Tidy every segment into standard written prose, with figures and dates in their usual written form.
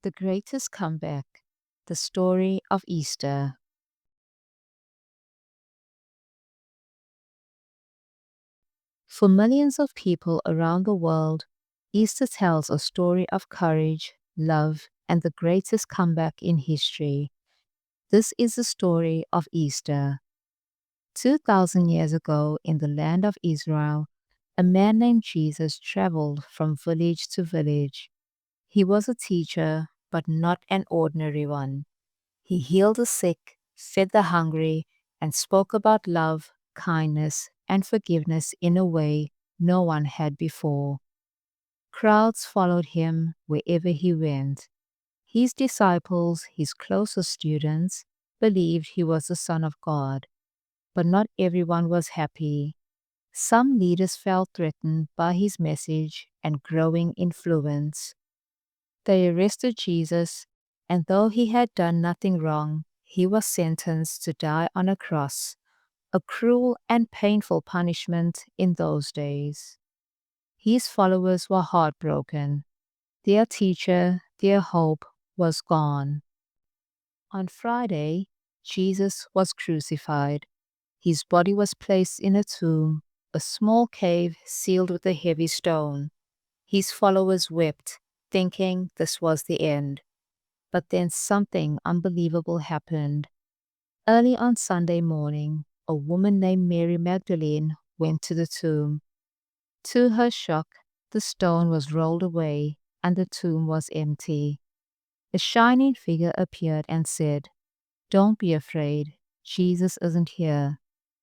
The Greatest Comeback, the story of Easter. For millions of people around the world, Easter tells a story of courage, love, and the greatest comeback in history. This is the story of Easter. 2,000 years ago, in the land of Israel, a man named Jesus traveled from village to village. He was a teacher, but not an ordinary one. He healed the sick, fed the hungry, and spoke about love, kindness, and forgiveness in a way no one had before. Crowds followed him wherever he went. His disciples, his closest students, believed he was the Son of God, but not everyone was happy. Some leaders felt threatened by his message and growing influence. They arrested Jesus, and though he had done nothing wrong, he was sentenced to die on a cross, a cruel and painful punishment in those days. His followers were heartbroken. Their teacher, their hope, was gone. On Friday, Jesus was crucified. His body was placed in a tomb, a small cave sealed with a heavy stone. His followers wept, thinking this was the end. But then something unbelievable happened. Early on Sunday morning, a woman named Mary Magdalene went to the tomb. To her shock, the stone was rolled away and the tomb was empty. A shining figure appeared and said, "Don't be afraid. Jesus isn't here.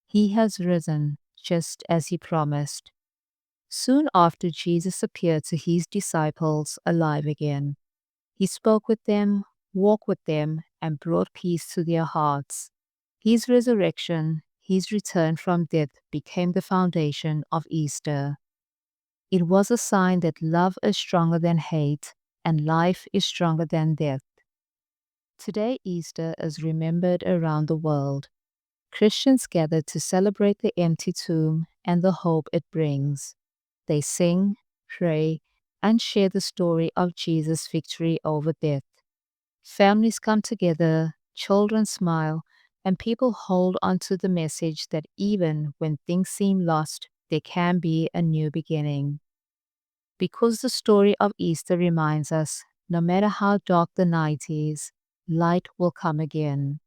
He has risen, just as he promised." Soon after, Jesus appeared to his disciples alive again. He spoke with them, walked with them, and brought peace to their hearts. His resurrection, his return from death, became the foundation of Easter. It was a sign that love is stronger than hate and life is stronger than death. Today, Easter is remembered around the world. Christians gather to celebrate the empty tomb and the hope it brings. They sing, pray, and share the story of Jesus' victory over death. Families come together, children smile, and people hold on to the message that even when things seem lost, there can be a new beginning. Because the story of Easter reminds us no matter how dark the night is, light will come again.